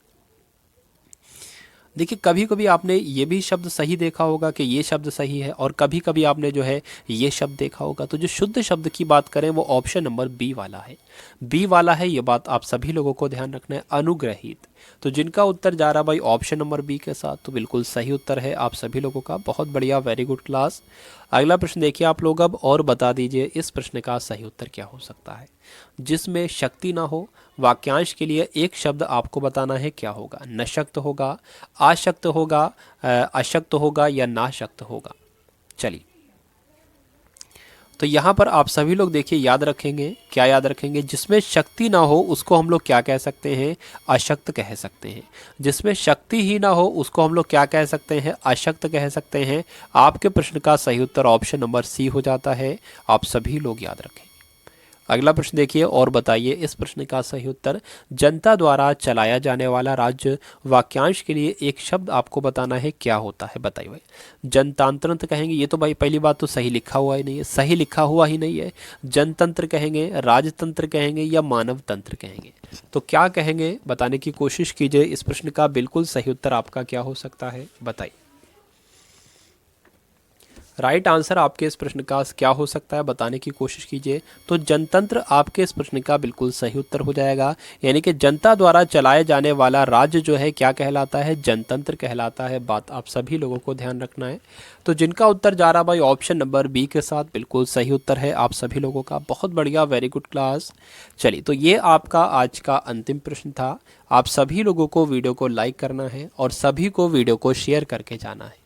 देखिए, कभी कभी आपने ये भी शब्द सही देखा होगा कि ये शब्द सही है, और कभी कभी आपने जो है ये शब्द देखा होगा। तो जो शुद्ध शब्द की बात करें वो ऑप्शन नंबर बी वाला है, बी वाला है। ये बात आप सभी लोगों को ध्यान रखना है, अनुग्रहित। तो जिनका उत्तर जा रहा भाई ऑप्शन नंबर बी के साथ, तो बिल्कुल सही उत्तर है आप सभी लोगों का। बहुत बढ़िया, वेरी गुड क्लास। अगला प्रश्न देखिए आप लोग अब, और बता दीजिए इस प्रश्न का सही उत्तर क्या हो सकता है। जिसमें शक्ति ना हो, वाक्यांश के लिए एक शब्द आपको बताना है क्या होगा। नशक्त होगा, आशक्त होगा, अशक्त होगा, या नाशक्त होगा। चलिए तो यहाँ पर आप सभी लोग देखिए याद रखेंगे, क्या याद रखेंगे, जिसमें शक्ति ना हो उसको हम लोग क्या कह सकते हैं, अशक्त कह सकते हैं। जिसमें शक्ति ही ना हो उसको हम लोग क्या कह सकते हैं, अशक्त कह सकते हैं। आपके प्रश्न का सही उत्तर ऑप्शन नंबर सी हो जाता है, आप सभी लोग याद रखें। अगला प्रश्न देखिए और बताइए इस प्रश्न का सही उत्तर। जनता द्वारा चलाया जाने वाला राज्य, वाक्यांश के लिए एक शब्द आपको बताना है क्या होता है, बताइए भाई। जनतांत्र कहेंगे, ये तो भाई पहली बात तो सही लिखा हुआ ही नहीं है, सही लिखा हुआ ही नहीं है। जनतंत्र कहेंगे, राजतंत्र कहेंगे, या मानव तंत्र कहेंगे, तो क्या कहेंगे बताने की कोशिश कीजिए। इस प्रश्न का बिल्कुल सही उत्तर आपका क्या हो सकता है, बताइए। राइट आंसर आपके इस प्रश्न का क्या हो सकता है बताने की कोशिश कीजिए। तो जनतंत्र आपके इस प्रश्न का बिल्कुल सही उत्तर हो जाएगा। यानी कि जनता द्वारा चलाए जाने वाला राज्य जो है क्या कहलाता है, जनतंत्र कहलाता है। बात आप सभी लोगों को ध्यान रखना है। तो जिनका उत्तर जा रहा भाई ऑप्शन नंबर बी के साथ, बिल्कुल सही उत्तर है आप सभी लोगों का। बहुत बढ़िया, वेरी गुड क्लास। चलिए, तो ये आपका आज का अंतिम प्रश्न था। आप सभी लोगों को वीडियो को लाइक करना है और सभी को वीडियो को शेयर करके जाना है।